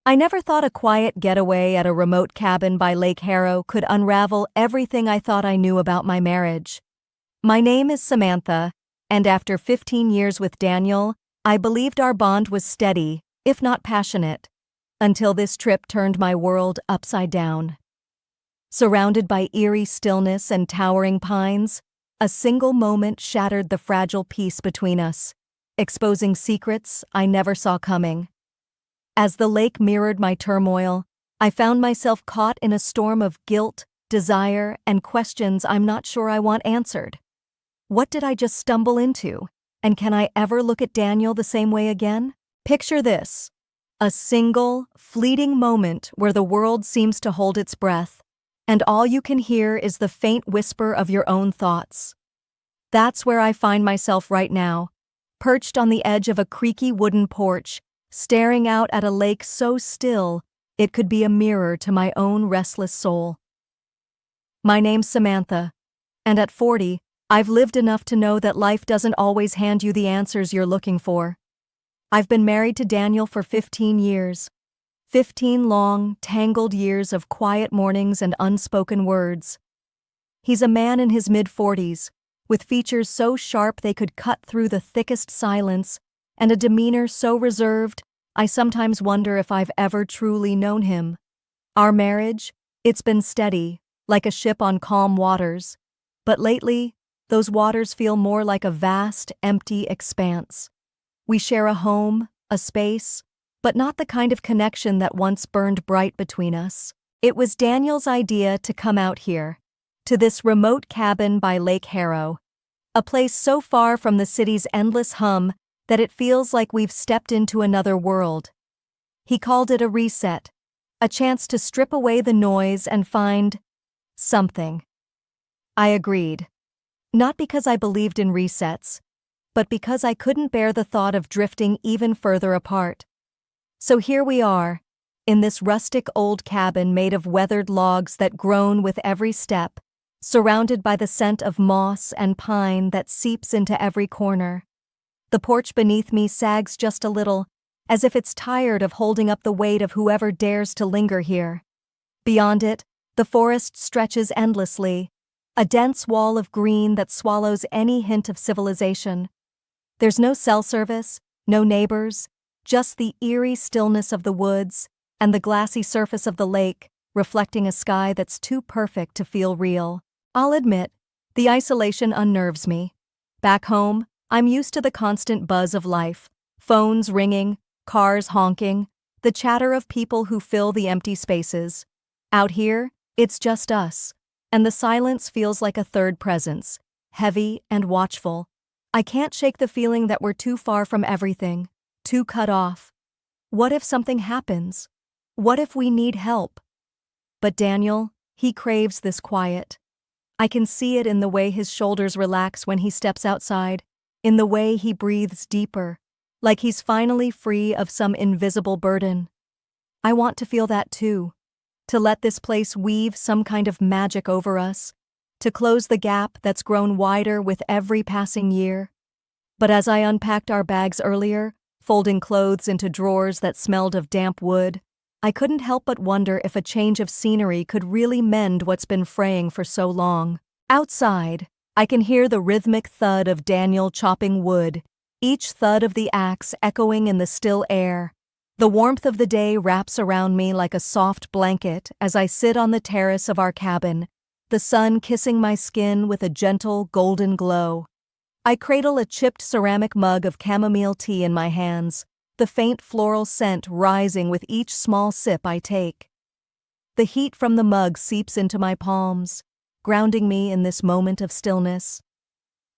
I never thought a quiet getaway at a remote cabin by Lake Harrow could unravel everything I thought I knew about my marriage. My name is Samantha, and after 15 years with Daniel, I believed our bond was steady, if not passionate, until this trip turned my world upside down. Surrounded by eerie stillness and towering pines, a single moment shattered the fragile peace between us, exposing secrets I never saw coming. As the lake mirrored my turmoil, I found myself caught in a storm of guilt, desire, and questions I'm not sure I want answered. What did I just stumble into? And can I ever look at Daniel the same way again? Picture this: a single, fleeting moment where the world seems to hold its breath, and all you can hear is the faint whisper of your own thoughts. That's where I find myself right now, perched on the edge of a creaky wooden porch, staring out at a lake so still it could be a mirror to my own restless soul. My name's Samantha, and at 40, I've lived enough to know that life doesn't always hand you the answers you're looking for. I've been married to Daniel for 15 years. 15 long, tangled years of quiet mornings and unspoken words. He's a man in his mid-40s, with features so sharp they could cut through the thickest silence, and a demeanor so reserved, I sometimes wonder if I've ever truly known him. Our marriage, it's been steady, like a ship on calm waters, but lately, those waters feel more like a vast, empty expanse. We share a home, a space, but not the kind of connection that once burned bright between us. It was Daniel's idea to come out here, to this remote cabin by Lake Harrow, a place so far from the city's endless hum that it feels like we've stepped into another world. He called it a reset, a chance to strip away the noise and find something. I agreed. Not because I believed in resets, but because I couldn't bear the thought of drifting even further apart. So here we are, in this rustic old cabin made of weathered logs that groan with every step, surrounded by the scent of moss and pine that seeps into every corner. The porch beneath me sags just a little, as if it's tired of holding up the weight of whoever dares to linger here. Beyond it, the forest stretches endlessly, a dense wall of green that swallows any hint of civilization. There's no cell service, no neighbors, just the eerie stillness of the woods and the glassy surface of the lake, reflecting a sky that's too perfect to feel real. I'll admit, the isolation unnerves me. Back home, I'm used to the constant buzz of life, phones ringing, cars honking, the chatter of people who fill the empty spaces. Out here, it's just us, and the silence feels like a third presence, heavy and watchful. I can't shake the feeling that we're too far from everything, too cut off. What if something happens? What if we need help? But Daniel, he craves this quiet. I can see it in the way his shoulders relax when he steps outside, in the way he breathes deeper, like he's finally free of some invisible burden. I want to feel that too, to let this place weave some kind of magic over us, to close the gap that's grown wider with every passing year. But as I unpacked our bags earlier, folding clothes into drawers that smelled of damp wood, I couldn't help but wonder if a change of scenery could really mend what's been fraying for so long. Outside, I can hear the rhythmic thud of Daniel chopping wood, each thud of the axe echoing in the still air. The warmth of the day wraps around me like a soft blanket as I sit on the terrace of our cabin, the sun kissing my skin with a gentle golden glow. I cradle a chipped ceramic mug of chamomile tea in my hands, the faint floral scent rising with each small sip I take. The heat from the mug seeps into my palms, grounding me in this moment of stillness.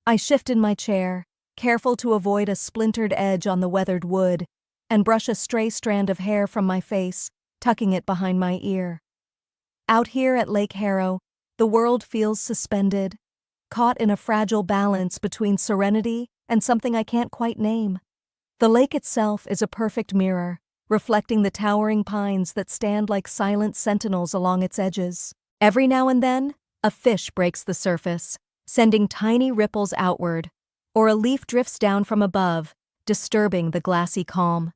I shift in my chair, careful to avoid a splintered edge on the weathered wood, and brush a stray strand of hair from my face, tucking it behind my ear. Out here at Lake Harrow, the world feels suspended, caught in a fragile balance between serenity and something I can't quite name. The lake itself is a perfect mirror, reflecting the towering pines that stand like silent sentinels along its edges. Every now and then, a fish breaks the surface, sending tiny ripples outward, or a leaf drifts down from above, disturbing the glassy calm.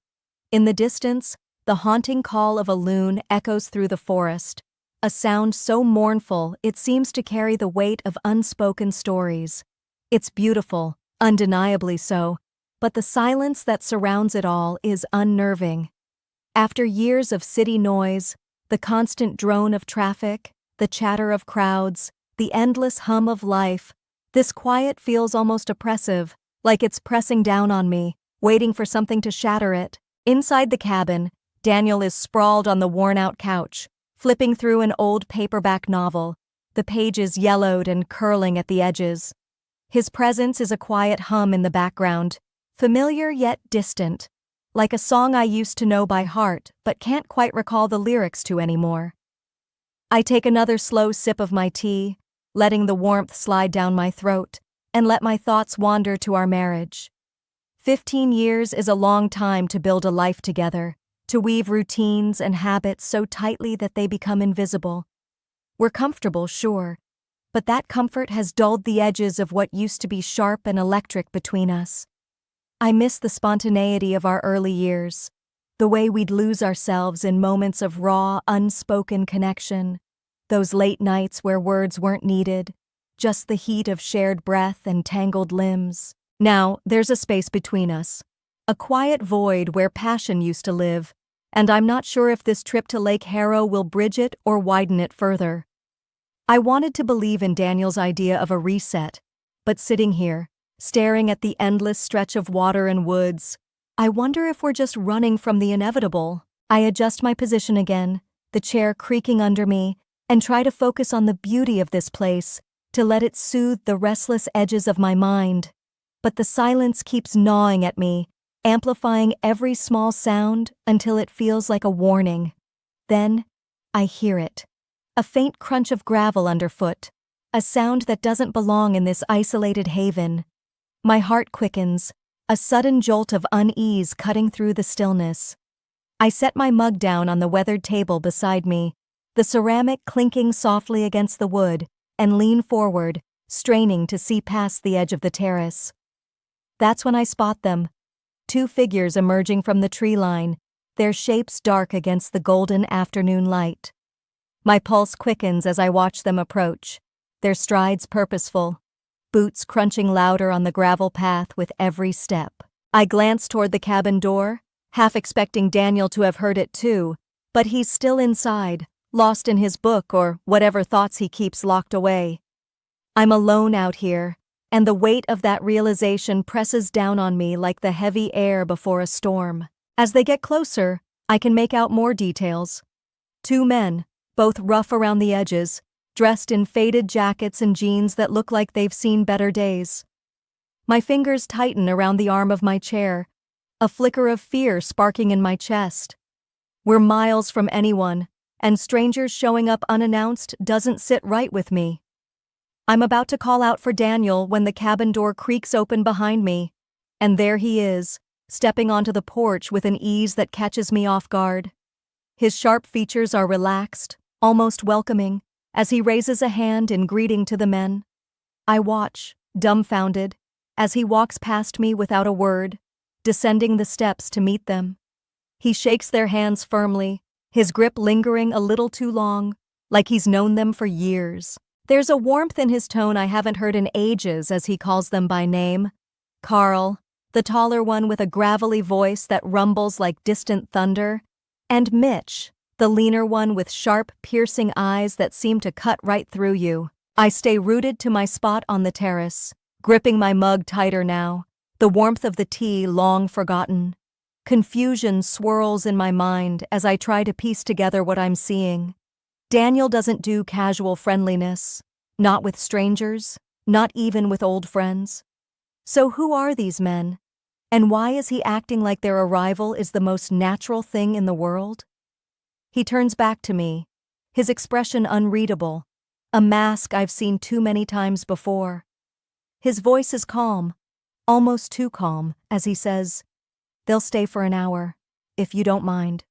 In the distance, The haunting call of a loon echoes through the forest, a sound so mournful it seems to carry the weight of unspoken stories. It's beautiful, undeniably so, but the silence that surrounds it all is unnerving. After years of city noise, the constant drone of traffic, the chatter of crowds, the endless hum of life, this quiet feels almost oppressive, like it's pressing down on me, waiting for something to shatter it. Inside the cabin, Daniel is sprawled on the worn-out couch, flipping through an old paperback novel, the pages yellowed and curling at the edges. His presence is a quiet hum in the background, familiar yet distant, like a song I used to know by heart but can't quite recall the lyrics to anymore. I take another slow sip of my tea, letting the warmth slide down my throat, and let my thoughts wander to our marriage. 15 years is a long time to build a life together, to weave routines and habits so tightly that they become invisible. We're comfortable, sure, but that comfort has dulled the edges of what used to be sharp and electric between us. I miss the spontaneity of our early years, the way we'd lose ourselves in moments of raw, unspoken connection, those late nights where words weren't needed, just the heat of shared breath and tangled limbs. Now, there's a space between us, a quiet void where passion used to live, and I'm not sure if this trip to Lake Harrow will bridge it or widen it further. I wanted to believe in Daniel's idea of a reset, but sitting here, staring at the endless stretch of water and woods, I wonder if we're just running from the inevitable. I adjust my position again, the chair creaking under me, and try to focus on the beauty of this place, to let it soothe the restless edges of my mind. But the silence keeps gnawing at me, amplifying every small sound until it feels like a warning. Then, I hear it. A faint crunch of gravel underfoot, a sound that doesn't belong in this isolated haven. My heart quickens, a sudden jolt of unease cutting through the stillness. I set my mug down on the weathered table beside me, the ceramic clinking softly against the wood, and lean forward, straining to see past the edge of the terrace. That's when I spot them. 2 figures emerging from the tree line, their shapes dark against the golden afternoon light. My pulse quickens as I watch them approach, their strides purposeful, boots crunching louder on the gravel path with every step. I glance toward the cabin door, half expecting Daniel to have heard it too, but he's still inside, lost in his book or whatever thoughts he keeps locked away. I'm alone out here, and the weight of that realization presses down on me like the heavy air before a storm. As they get closer, I can make out more details. 2 men, both rough around the edges, dressed in faded jackets and jeans that look like they've seen better days. My fingers tighten around the arm of my chair, a flicker of fear sparking in my chest. We're miles from anyone, and strangers showing up unannounced doesn't sit right with me. I'm about to call out for Daniel when the cabin door creaks open behind me, and there he is, stepping onto the porch with an ease that catches me off guard. His sharp features are relaxed, almost welcoming, as he raises a hand in greeting to the men. I watch, dumbfounded, as he walks past me without a word, descending the steps to meet them. He shakes their hands firmly, his grip lingering a little too long, like he's known them for years. There's a warmth in his tone I haven't heard in ages as he calls them by name. Carl, the taller one with a gravelly voice that rumbles like distant thunder, and Mitch, the leaner one with sharp, piercing eyes that seem to cut right through you. I stay rooted to my spot on the terrace, gripping my mug tighter now, the warmth of the tea long forgotten. Confusion swirls in my mind as I try to piece together what I'm seeing. Daniel doesn't do casual friendliness, not with strangers, not even with old friends. So who are these men? And why is he acting like their arrival is the most natural thing in the world? He turns back to me, his expression unreadable, a mask I've seen too many times before. His voice is calm, almost too calm, as he says, "They'll stay for an hour, if you don't mind."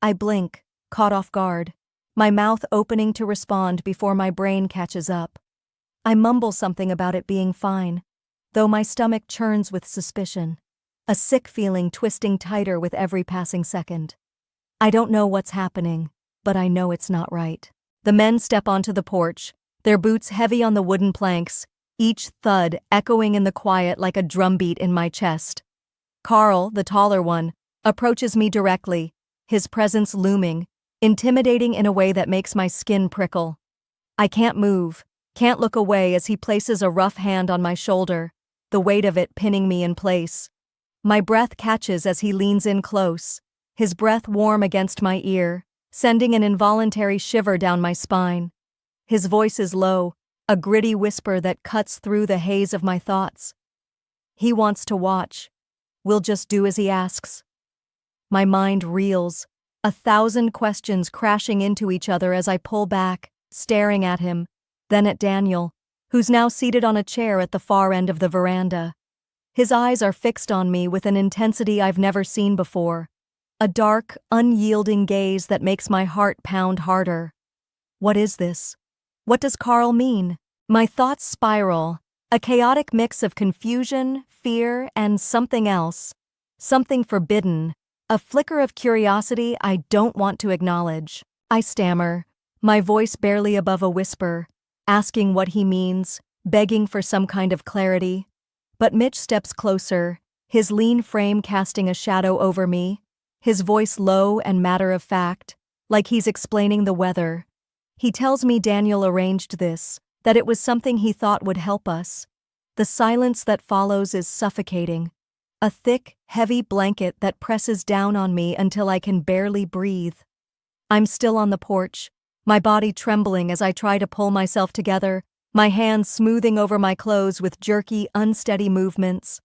I blink, caught off guard, my mouth opening to respond before my brain catches up. I mumble something about it being fine, though my stomach churns with suspicion, a sick feeling twisting tighter with every passing second. I don't know what's happening, but I know it's not right. The men step onto the porch, their boots heavy on the wooden planks, each thud echoing in the quiet like a drumbeat in my chest. Carl, the taller one, approaches me directly, his presence looming, intimidating in a way that makes my skin prickle. I can't move, can't look away as he places a rough hand on my shoulder, the weight of it pinning me in place. My breath catches as he leans in close, his breath warm against my ear, sending an involuntary shiver down my spine. His voice is low, a gritty whisper that cuts through the haze of my thoughts. He wants to watch. We'll just do as he asks. My mind reels, 1,000 questions crashing into each other as I pull back, staring at him, then at Daniel, who's now seated on a chair at the far end of the veranda. His eyes are fixed on me with an intensity I've never seen before, a dark, unyielding gaze that makes my heart pound harder. What is this? What does Carl mean? My thoughts spiral, a chaotic mix of confusion, fear, and something else. Something forbidden, a flicker of curiosity I don't want to acknowledge. I stammer, my voice barely above a whisper, asking what he means, begging for some kind of clarity. But Mitch steps closer, his lean frame casting a shadow over me, his voice low and matter-of-fact, like he's explaining the weather. He tells me Daniel arranged this, that it was something he thought would help us. The silence that follows is suffocating, a thick, heavy blanket that presses down on me until I can barely breathe. I'm still on the porch, my body trembling as I try to pull myself together, my hands smoothing over my clothes with jerky, unsteady movements.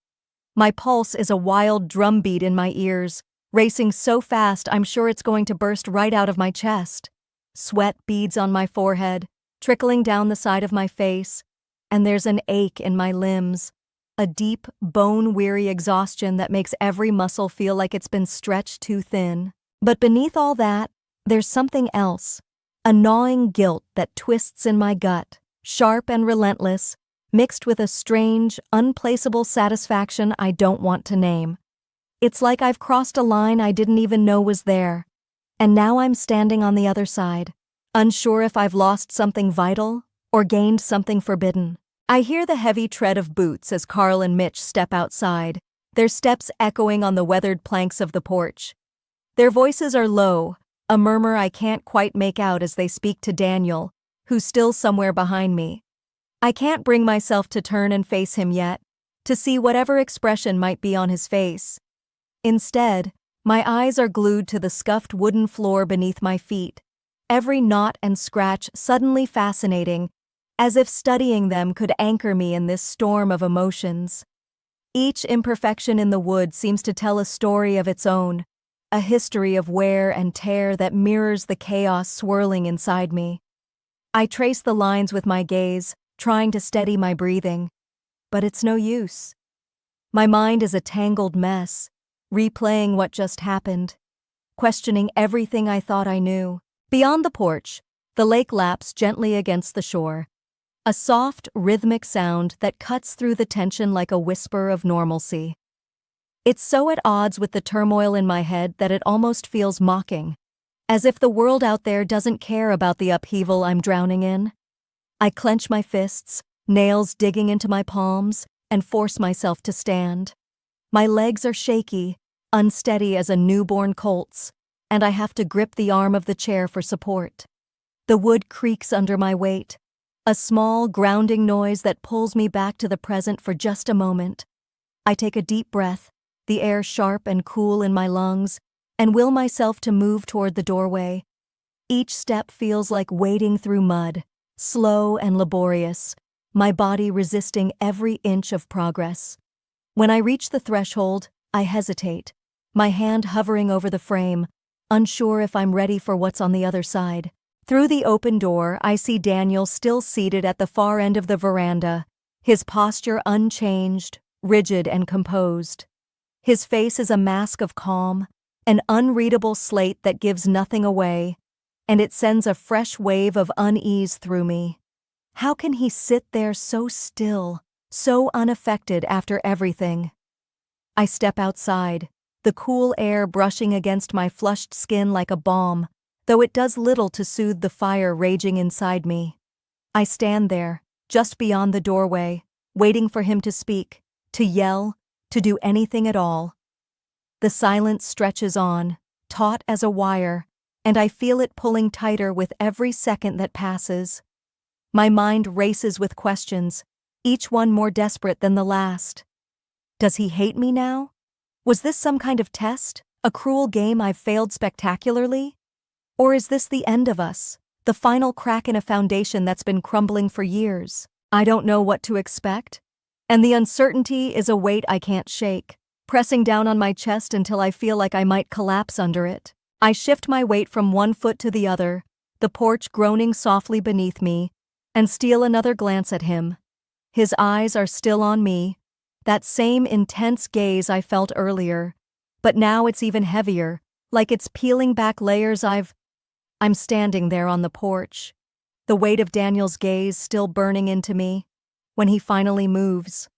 My pulse is a wild drumbeat in my ears, racing so fast I'm sure it's going to burst right out of my chest. Sweat beads on my forehead, trickling down the side of my face, and there's an ache in my limbs, a deep, bone-weary exhaustion that makes every muscle feel like it's been stretched too thin. But beneath all that, there's something else, a gnawing guilt that twists in my gut, sharp and relentless, mixed with a strange, unplaceable satisfaction I don't want to name. It's like I've crossed a line I didn't even know was there. And now I'm standing on the other side, unsure if I've lost something vital or gained something forbidden. I hear the heavy tread of boots as Carl and Mitch step outside, their steps echoing on the weathered planks of the porch. Their voices are low, a murmur I can't quite make out as they speak to Daniel, who's still somewhere behind me. I can't bring myself to turn and face him yet, to see whatever expression might be on his face. Instead, my eyes are glued to the scuffed wooden floor beneath my feet, every knot and scratch suddenly fascinating, as if studying them could anchor me in this storm of emotions. Each imperfection in the wood seems to tell a story of its own, a history of wear and tear that mirrors the chaos swirling inside me. I trace the lines with my gaze, trying to steady my breathing, but it's no use. My mind is a tangled mess, replaying what just happened, questioning everything I thought I knew. Beyond the porch, the lake laps gently against the shore, a soft, rhythmic sound that cuts through the tension like a whisper of normalcy. It's so at odds with the turmoil in my head that it almost feels mocking, as if the world out there doesn't care about the upheaval I'm drowning in. I clench my fists, nails digging into my palms, and force myself to stand. My legs are shaky, unsteady as a newborn colt's, and I have to grip the arm of the chair for support. The wood creaks under my weight, a small, grounding noise that pulls me back to the present for just a moment. I take a deep breath, the air sharp and cool in my lungs, and will myself to move toward the doorway. Each step feels like wading through mud, slow and laborious, my body resisting every inch of progress. When I reach the threshold, I hesitate, my hand hovering over the frame, unsure if I'm ready for what's on the other side. Through the open door, I see Daniel still seated at the far end of the veranda, his posture unchanged, rigid and composed. His face is a mask of calm, an unreadable slate that gives nothing away, and it sends a fresh wave of unease through me. How can he sit there so still, so unaffected after everything? I step outside, the cool air brushing against my flushed skin like a balm, though it does little to soothe the fire raging inside me. I stand there, just beyond the doorway, waiting for him to speak, to yell, to do anything at all. The silence stretches on, taut as a wire, and I feel it pulling tighter with every second that passes. My mind races with questions, each one more desperate than the last. Does he hate me now? Was this some kind of test, a cruel game I've failed spectacularly? Or is this the end of us, the final crack in a foundation that's been crumbling for years? I don't know what to expect, and the uncertainty is a weight I can't shake, pressing down on my chest until I feel like I might collapse under it. I shift my weight from one foot to the other, the porch groaning softly beneath me, and steal another glance at him. His eyes are still on me, that same intense gaze I felt earlier, but now it's even heavier, like it's peeling back layers I'm standing there on the porch, the weight of Daniel's gaze still burning into me, when he finally moves.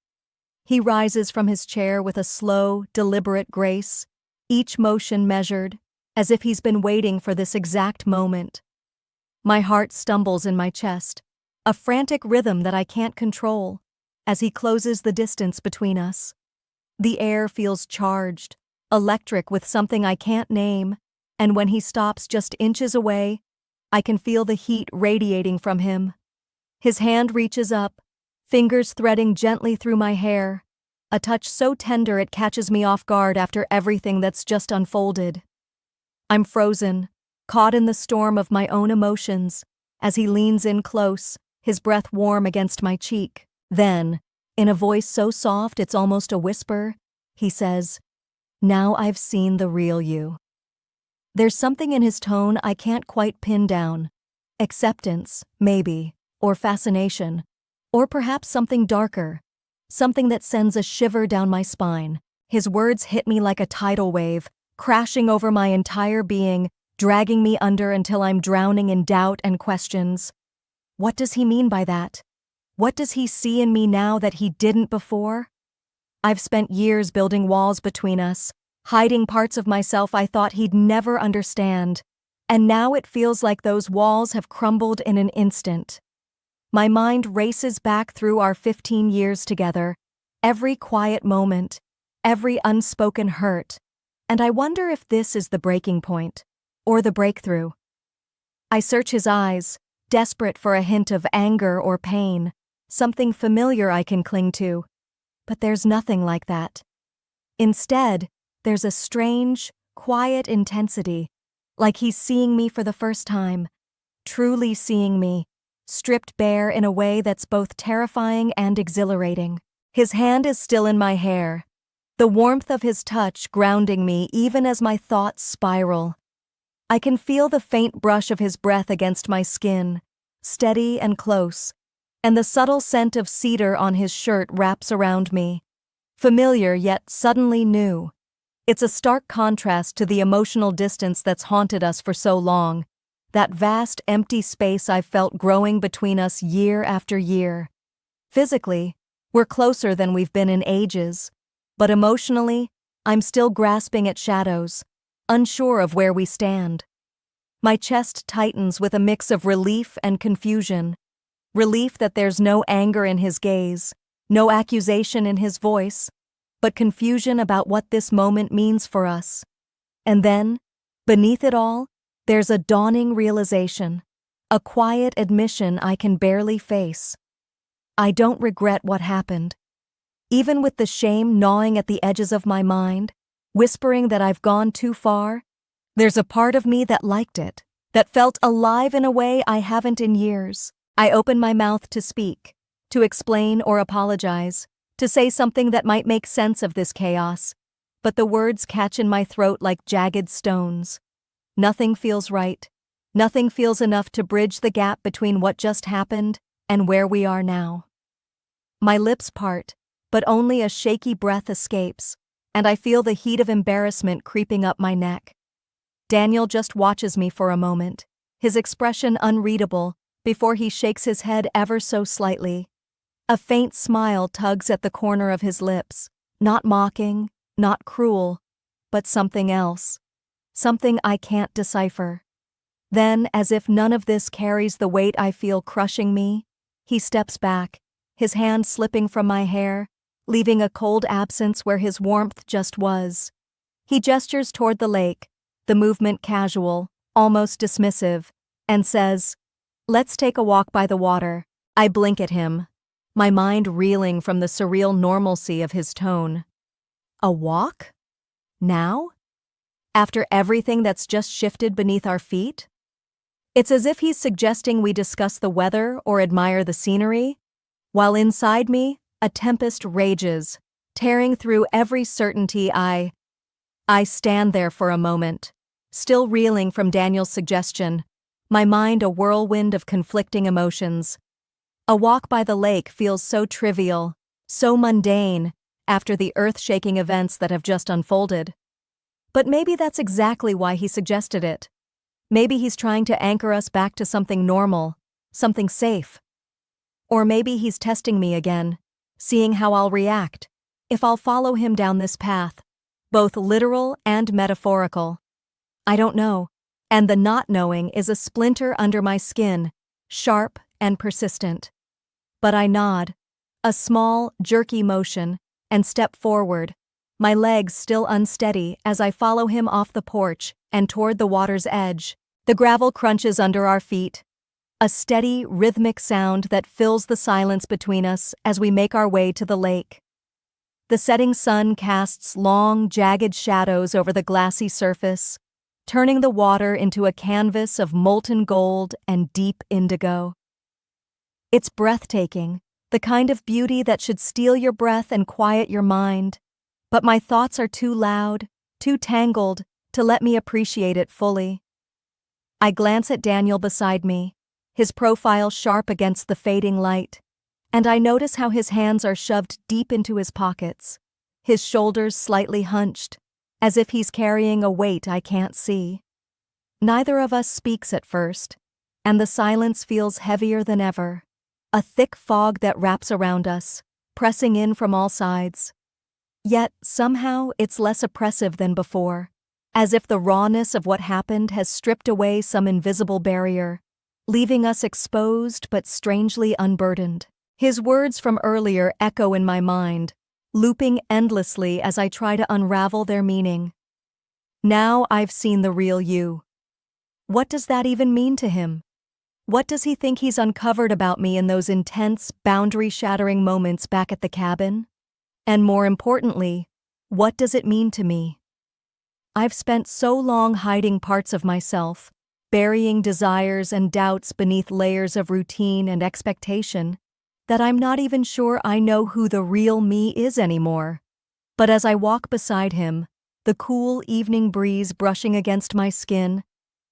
He rises from his chair with a slow, deliberate grace, each motion measured, as if he's been waiting for this exact moment. My heart stumbles in my chest, a frantic rhythm that I can't control, as he closes the distance between us. The air feels charged, electric with something I can't name, and when he stops just inches away, I can feel the heat radiating from him. His hand reaches up, fingers threading gently through my hair, a touch so tender it catches me off guard after everything that's just unfolded. I'm frozen, caught in the storm of my own emotions, as he leans in close, his breath warm against my cheek. Then, in a voice so soft it's almost a whisper, he says, "Now I've seen the real you." There's something in his tone I can't quite pin down. Acceptance, maybe, or fascination, or perhaps something darker, something that sends a shiver down my spine. His words hit me like a tidal wave, crashing over my entire being, dragging me under until I'm drowning in doubt and questions. What does he mean by that? What does he see in me now that he didn't before? I've spent years building walls between us, hiding parts of myself I thought he'd never understand, and now it feels like those walls have crumbled in an instant. My mind races back through our 15 years together, every quiet moment, every unspoken hurt, and I wonder if this is the breaking point, or the breakthrough. I search his eyes, desperate for a hint of anger or pain, something familiar I can cling to, but there's nothing like that. Instead, there's a strange, quiet intensity, like he's seeing me for the first time, truly seeing me, stripped bare in a way that's both terrifying and exhilarating. His hand is still in my hair, the warmth of his touch grounding me even as my thoughts spiral. I can feel the faint brush of his breath against my skin, steady and close, and the subtle scent of cedar on his shirt wraps around me, familiar yet suddenly new. It's a stark contrast to the emotional distance that's haunted us for so long, that vast empty space I've felt growing between us year after year. Physically, we're closer than we've been in ages, but emotionally, I'm still grasping at shadows, unsure of where we stand. My chest tightens with a mix of relief and confusion. Relief that there's no anger in his gaze, no accusation in his voice, but confusion about what this moment means for us. And then, beneath it all, there's a dawning realization, a quiet admission I can barely face. I don't regret what happened. Even with the shame gnawing at the edges of my mind, whispering that I've gone too far, there's a part of me that liked it, that felt alive in a way I haven't in years. I open my mouth to speak, to explain or apologize, to say something that might make sense of this chaos, but the words catch in my throat like jagged stones. Nothing feels right. Nothing feels enough to bridge the gap between what just happened and where we are now. My lips part, but only a shaky breath escapes, and I feel the heat of embarrassment creeping up my neck. Daniel just watches me for a moment, his expression unreadable, before he shakes his head ever so slightly. A faint smile tugs at the corner of his lips, not mocking, not cruel, but something else. Something I can't decipher. Then, as if none of this carries the weight I feel crushing me, he steps back, his hand slipping from my hair, leaving a cold absence where his warmth just was. He gestures toward the lake, the movement casual, almost dismissive, and says, "Let's take a walk by the water." I blink at him, my mind reeling from the surreal normalcy of his tone. A walk? Now? After everything that's just shifted beneath our feet? It's as if he's suggesting we discuss the weather or admire the scenery, while inside me, a tempest rages, tearing through every certainty I stand there for a moment, still reeling from Daniel's suggestion, my mind a whirlwind of conflicting emotions. A walk by the lake feels so trivial, so mundane, after the earth-shaking events that have just unfolded. But maybe that's exactly why he suggested it. Maybe he's trying to anchor us back to something normal, something safe. Or maybe he's testing me again, seeing how I'll react, if I'll follow him down this path, both literal and metaphorical. I don't know, and the not knowing is a splinter under my skin, sharp and persistent. But I nod, a small, jerky motion, and step forward, my legs still unsteady as I follow him off the porch and toward the water's edge. The gravel crunches under our feet, a steady, rhythmic sound that fills the silence between us as we make our way to the lake. The setting sun casts long, jagged shadows over the glassy surface, turning the water into a canvas of molten gold and deep indigo. It's breathtaking, the kind of beauty that should steal your breath and quiet your mind, but my thoughts are too loud, too tangled, to let me appreciate it fully. I glance at Daniel beside me, his profile sharp against the fading light, and I notice how his hands are shoved deep into his pockets, his shoulders slightly hunched, as if he's carrying a weight I can't see. Neither of us speaks at first, and the silence feels heavier than ever, a thick fog that wraps around us, pressing in from all sides. Yet, somehow, it's less oppressive than before, as if the rawness of what happened has stripped away some invisible barrier, leaving us exposed but strangely unburdened. His words from earlier echo in my mind, looping endlessly as I try to unravel their meaning. Now I've seen the real you. What does that even mean to him? What does he think he's uncovered about me in those intense, boundary-shattering moments back at the cabin? And more importantly, what does it mean to me? I've spent so long hiding parts of myself, burying desires and doubts beneath layers of routine and expectation, that I'm not even sure I know who the real me is anymore. But as I walk beside him, the cool evening breeze brushing against my skin,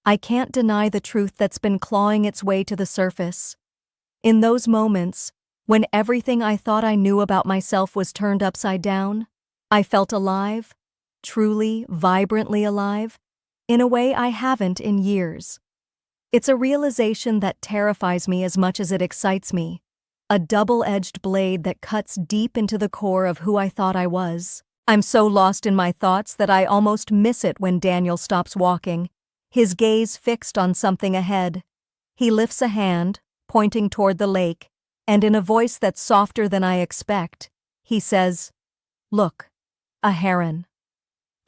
I can't deny the truth that's been clawing its way to the surface. In those moments, when everything I thought I knew about myself was turned upside down, I felt alive, truly, vibrantly alive, in a way I haven't in years. It's a realization that terrifies me as much as it excites me, a double-edged blade that cuts deep into the core of who I thought I was. I'm so lost in my thoughts that I almost miss it when Daniel stops walking, his gaze fixed on something ahead. He lifts a hand, pointing toward the lake, and in a voice that's softer than I expect, he says, "Look, a heron."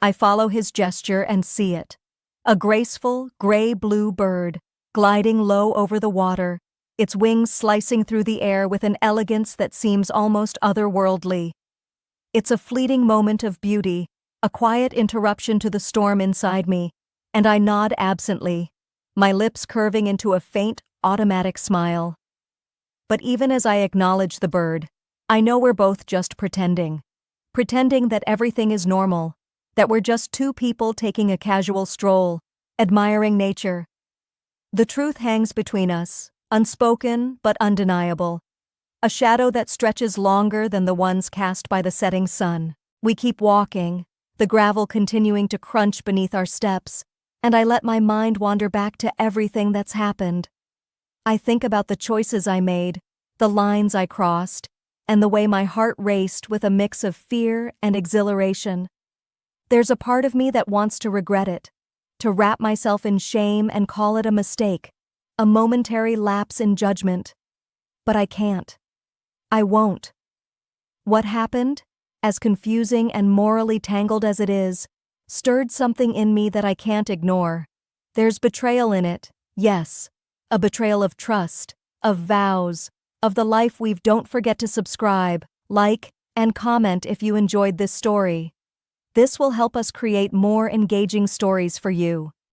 I follow his gesture and see it. A graceful, gray-blue bird, gliding low over the water, its wings slicing through the air with an elegance that seems almost otherworldly. It's a fleeting moment of beauty, a quiet interruption to the storm inside me, and I nod absently, my lips curving into a faint, automatic smile. But even as I acknowledge the bird, I know we're both just pretending that everything is normal, that we're just two people taking a casual stroll, admiring nature. The truth hangs between us, unspoken but undeniable, a shadow that stretches longer than the ones cast by the setting sun. We keep walking, the gravel continuing to crunch beneath our steps, and I let my mind wander back to everything that's happened. I think about the choices I made, the lines I crossed, and the way my heart raced with a mix of fear and exhilaration. There's a part of me that wants to regret it, to wrap myself in shame and call it a mistake, a momentary lapse in judgment. But I can't. I won't. What happened, as confusing and morally tangled as it is, stirred something in me that I can't ignore. There's betrayal in it, yes. A betrayal of trust, of vows, of the life we've. Don't forget to subscribe, like, and comment if you enjoyed this story. This will help us create more engaging stories for you.